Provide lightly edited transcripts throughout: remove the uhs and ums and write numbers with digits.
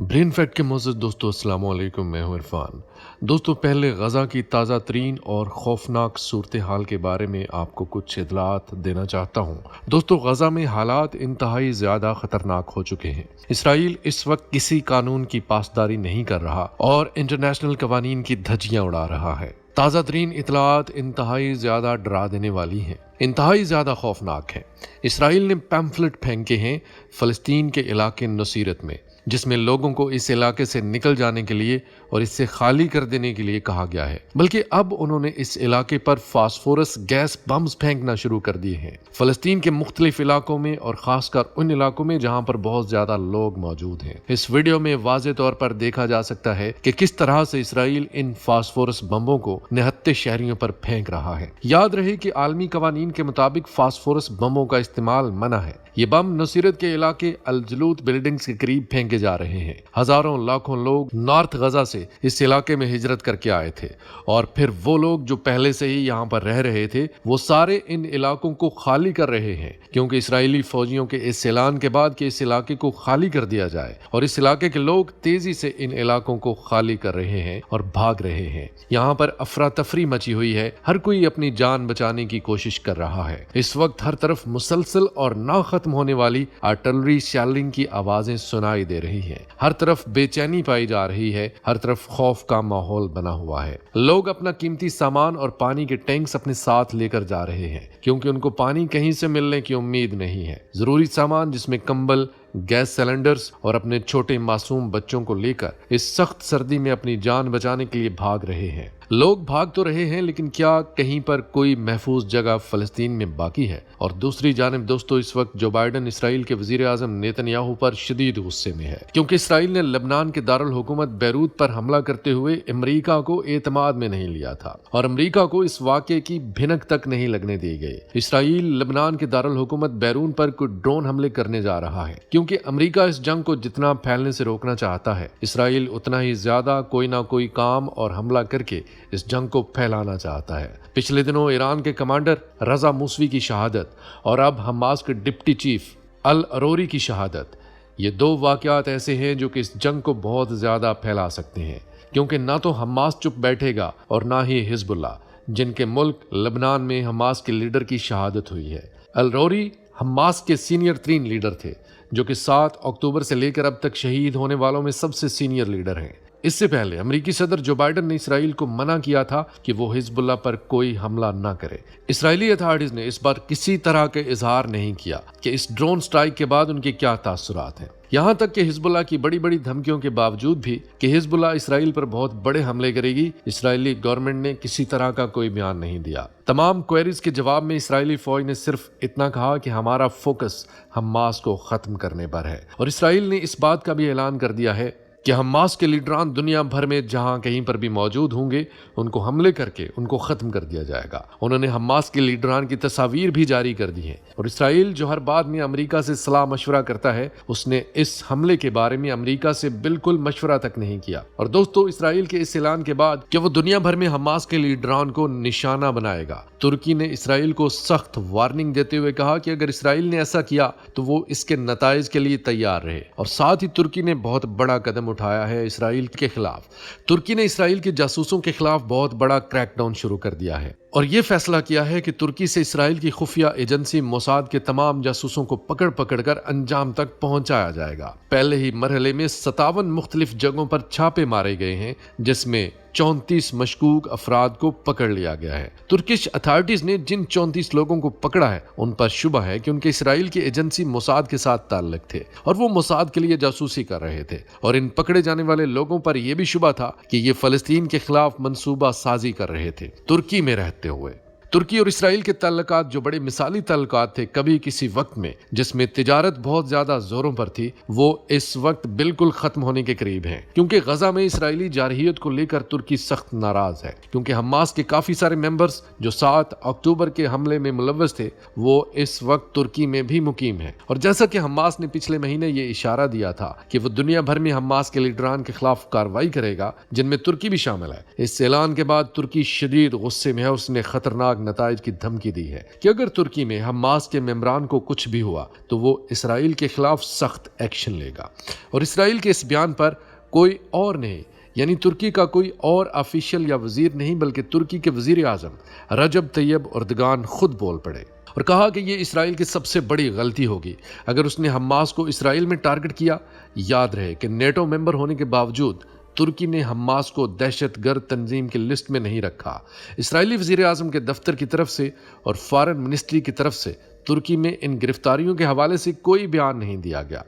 Brain fact के मोअज़्ज़ज़ दोस्तों अस्सलाम वालेकुम। मैं हूं इरफान। दोस्तों पहले गज़ा की ताज़ा तरीन और खौफनाक सूरत हाल के बारे में आपको कुछ इत्तलात देना चाहता हूं। दोस्तों गज़ा में हालात इंतहाई ज़्यादा ख़तरनाक हो चुके हैं। इसराइल इस वक्त किसी कानून की पासदारी नहीं कर रहा और इंटरनेशनल कवानीन की धज्जियां उड़ा रहा है। ताज़ा तरीन इत्तलात इंतहाई ज़्यादा डरा देने वाली हैं, इंतहाई ज़्यादा खौफनाक है। इसराइल ने पैम्फलेट फेंके हैं फ़लस्तीन के इलाके नुसीरत में, जिसमें लोगों को इस इलाके से निकल जाने के लिए और इससे खाली कर देने के लिए कहा गया है। बल्कि अब उन्होंने इस इलाके पर फास्फोरस गैस बम्स फेंकना शुरू कर दिए हैं, फ़लस्तीन के मुख्तलिफ इलाकों में और ख़ासकर उन इलाकों में जहां पर बहुत ज़्यादा लोग मौजूद हैं। इस वीडियो में वाज़े तौर पर देखा जा सकता है कि किस तरह से इसराइल इन फास्फोरस बम्बों को निहत्ते शहरियों पर फेंक रहा है। याद रहे कि आलमी कवानीन के मुताबिक फास्फोरस बमों का इस्तेमाल मना है। ये बम नुसीरत के इलाके अल जलूत बिल्डिंग्स के करीब फेंके जा रहे हैं। हजारों लाखों लोग नॉर्थ गजा से इस इलाके में हिजरत करके आए थे और फिर वो लोग जो पहले से ही यहाँ पर रह रहे थे वो सारे इन इलाकों को खाली कर रहे हैं, क्योंकि इसराइली फौजियों के इस ऐलान के बाद कि इस इलाके को खाली कर दिया जाए और इस इलाके के लोग तेजी से इन इलाकों को खाली कर रहे हैं और भाग रहे हैं। यहाँ पर अफरा तफरी मची हुई है, हर कोई अपनी जान बचाने की कोशिश कर रहा है। इस वक्त हर तरफ मुसलसल और ना खत्म होने वाली आर्टिलरी शैलिंग की आवाजें सुनाई दे रही हैं। हर तरफ बेचैनी पाई जा रही है, हर तरफ खौफ का माहौल बना हुआ है। लोग अपना कीमती सामान और पानी के टैंक्स अपने साथ लेकर जा रहे हैं, क्योंकि उनको पानी कहीं से मिलने की उम्मीद नहीं है। जरूरी सामान जिसमें कंबल, गैस सिलेंडर्स और अपने छोटे मासूम बच्चों को लेकर इस सख्त सर्दी में अपनी जान बचाने के लिए भाग रहे हैं। लोग भाग तो रहे हैं, लेकिन क्या कहीं पर कोई महफूज जगह फलस्तीन में बाकी है? और दूसरी जानिब दोस्तों इस वक्त जो बाइडन इसराइल के वजीर आजम नेतन्याहू पर शदीद गुस्से में है, क्योंकि इसराइल ने लबनान के दारुल हुकूमत बैरूत पर हमला करते हुए अमरीका को एतमाद में नहीं लिया था और अमरीका को इस वाक़े की भिनक तक नहीं लगने दी गई। इसराइल लबनान के दारुल हुकूमत बैरून पर कोई ड्रोन हमले करने जा रहा है, क्योंकि अमरीका इस जंग को जितना फैलने से रोकना चाहता है, इसराइल उतना ही ज्यादा कोई ना कोई काम और हमला करके इस जंग को फैलाना चाहता है। पिछले दिनों ईरान के कमांडर रजा मूसवी की शहादत और अब हमास के डिप्टी चीफ अल अरोरी की शहादत, ये दो वाकयात ऐसे हैं जो कि इस जंग को बहुत ज्यादा फैला सकते हैं, क्योंकि ना तो हमास चुप बैठेगा और ना ही हिजबुल्लाह, जिनके मुल्क लबनान में हमास के लीडर की शहादत हुई है। अल अरोरी हमास के सीनियर तरीन लीडर थे, जो कि 7 अक्टूबर से लेकर अब तक शहीद होने वालों में सबसे सीनियर लीडर हैं। इससे पहले अमेरिकी सदर जो बाइडन ने इसराइल को मना किया था कि वो हिजबुल्लाह पर कोई हमला न करे। इसराइली अथॉरिटीज ने इस बार किसी तरह के इजहार नहीं किया कि इस ड्रोन स्ट्राइक के बाद उनके क्या तासुरात हैं। यहाँ तक कि हिजबुल्लाह की बड़ी बड़ी धमकियों के बावजूद भी कि हिजबुल्लाह इसराइल पर बहुत बड़े हमले करेगी, इसराइली गवर्नमेंट ने किसी तरह का कोई बयान नहीं दिया। तमाम क्वेरीज के जवाब में इसराइली फौज ने सिर्फ इतना कहा कि हमारा फोकस हमास को खत्म करने पर है, और इसराइल ने इस बात का भी ऐलान कर दिया है कि हमास के लीडरान दुनिया भर में जहां कहीं पर भी मौजूद होंगे उनको हमले करके उनको खत्म कर दिया जाएगा। उन्होंने हमास के लीडरान की तस्वीर भी जारी कर दी है, और इसराइल जो हर बात में अमेरिका से सलाह मशवरा करता है, उसने इस हमले के बारे में अमेरिका से बिल्कुल मशवरा तक नहीं किया। और दोस्तों इसराइल के इस ऐलान के बाद कि वो दुनिया भर में हमास के लीडरान को निशाना बनाएगा, तुर्की ने इसराइल को सख्त वार्निंग देते हुए कहा कि अगर इसराइल ने ऐसा किया तो वो इसके नताइज के लिए तैयार रहे। और साथ ही तुर्की ने बहुत बड़ा कदम उठाया है इसराइल के खिलाफ। तुर्की ने इसराइल के जासूसों के खिलाफ बहुत बड़ा क्रैकडाउन शुरू कर दिया है और ये फैसला किया है कि तुर्की से इसराइल की खुफिया एजेंसी मोसाद के तमाम जासूसों को पकड़ पकड़ कर अंजाम तक पहुंचाया जाएगा। पहले ही मरहले में 57 मुख्तलिफ जगहों पर छापे मारे गए हैं, जिसमें 34 मशकूक अफराद को पकड़ लिया गया है। तुर्किश अथॉरिटीज ने जिन 34 लोगों को पकड़ा है उन पर शुबा है कि उनके इसराइल की एजेंसी मोसाद के साथ ताल्लुक थे और वो मोसाद के लिए जासूसी कर रहे थे। और इन पकड़े जाने वाले लोगों पर यह भी शुबा था कि ये फलस्तीन के खिलाफ मंसूबा साजी कर रहे थे तुर्की में रहते हुए। तुर्की और इसराइल के ताल्लुकात जो बड़े मिसाली ताल्लुकात थे कभी किसी वक्त में, जिसमें तिजारत बहुत ज्यादा जोरों पर थी, वो इस वक्त बिल्कुल खत्म होने के करीब हैं, क्योंकि गजा में इसराइली जारहियत को लेकर तुर्की सख्त नाराज है, क्योंकि हमास के काफी सारे मेंबर्स जो 7 अक्टूबर के हमले में मुलव्वस थे वो इस वक्त तुर्की में भी मुकीम है। और जैसा कि हमास ने पिछले महीने ये इशारा दिया था कि वो दुनिया भर में हमास के लीडरान के खिलाफ कार्रवाई करेगा, जिनमें तुर्की भी शामिल है, इस ऐलान के बाद तुर्की शदीद गुस्से में है। उसने खतरनाक खतरनाक नताइज की धमकी दी है कि अगर तुर्की में हमास के मेंबरान को कुछ भी हुआ तो वो इसराइल के खिलाफ सख्त एक्शन लेगा। और इसराइल के इस बयान पर कोई और नहीं, यानी तुर्की का कोई और ऑफिशियल या वजीर नहीं, बल्कि तुर्की के वजीर आजम रजब तैयब एर्दोगान खुद बोल पड़े और कहा कि ये इसराइल की सबसे बड़ी गलती होगी अगर उसने हमास को इसराइल में टारगेट किया। याद रहे कि नेटो मेंबर होने के बावजूद तुर्की ने हमास को दहशतगर्द तंजीम की लिस्ट में नहीं रखा। इसराइली वजीर आजम के दफ्तर की तरफ से और फॉरेन मिनिस्ट्री की तरफ से तुर्की में इन गिरफ्तारियों के हवाले से कोई बयान नहीं दिया गया।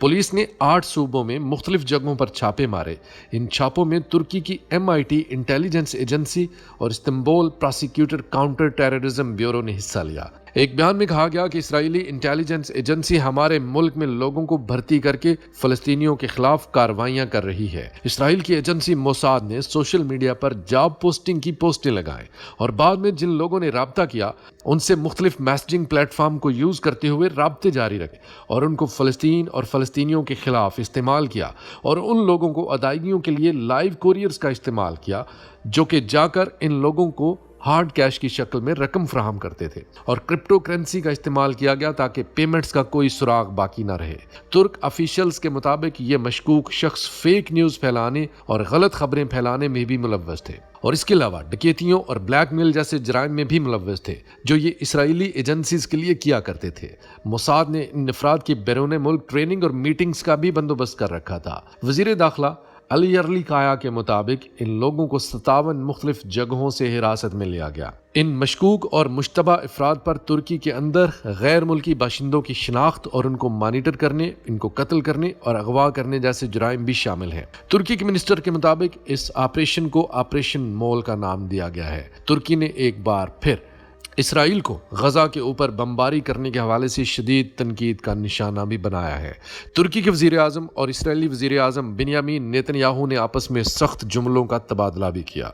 पुलिस ने 8 सूबों में मुख्तलिफ जगहों पर छापे मारे। इन छापों में तुर्की की MIT इंटेलिजेंस एजेंसी और Istanbul prosecutor counter terrorism bureau ने हिस्सा लिया। एक बयान में कहा गया कि इसराइली इंटेलिजेंस एजेंसी हमारे मुल्क में लोगों को भर्ती करके फलस्तीनियों के खिलाफ कार्रवाइयां कर रही है। इसराइल की एजेंसी मोसाद ने सोशल मीडिया पर जॉब पोस्टिंग की पोस्टें लगाएं और बाद में जिन लोगों ने राब्ता किया उनसे मुख्तलिफ मैसेजिंग प्लेटफॉर्म को यूज करते हुए राब्ते जारी रखे और उनको फलस्तीन और फलस्तीनियों के खिलाफ इस्तेमाल किया और उन लोगों को अदायगियों के लिए लाइव कोरियर्स का इस्तेमाल किया जो कि जाकर इन लोगों को हार्ड कैश की शक्ल में रकम फराहम करते थे और क्रिप्टो करेंसी का इस्तेमाल किया गया ताकि पेमेंट्स का कोई सुराग बाकी ना रहे। तुर्क ऑफिशियल्स के मुताबिक ये मशकूक शख्स फेक न्यूज़ फैलाने और गलत खबरें फैलाने में भी मुलव्वस थे और इसके अलावा डकैतियों और ब्लैकमेल जैसे जराइम में भी मुलव्वस थे जो ये इसराइली एजेंसीज के लिए किया करते थे। मोसाद ने इन अफराद की बैरून मुल्क ट्रेनिंग और मीटिंग्स का भी बंदोबस्त कर रखा था। वजीर दाखिला अली अरली काया के मुताबिक इन लोगों को 57 मुख्तलिफ जगहों से हिरासत में लिया गया। इन मशकूक और मुश्तबा अफराद पर तुर्की के अंदर गैर मुल्की बाशिंदों की शिनाख्त और उनको मॉनिटर करने, इनको कत्ल करने और अगवा करने जैसे जुराइम भी शामिल हैं। तुर्की के मिनिस्टर के मुताबिक इस ऑपरेशन को ऑपरेशन मोल का नाम दिया गया है। तुर्की ने एक बार फिर इसराइल को गजा के ऊपर बमबारी करने के हवाले से शदीद तनकीद का निशाना भी बनाया है। तुर्की के वजीर आजम और इसराइली वजीर आजम बिन्यामीन नेतन्याहू ने आपस में सख्त जुमलों का तबादला भी किया।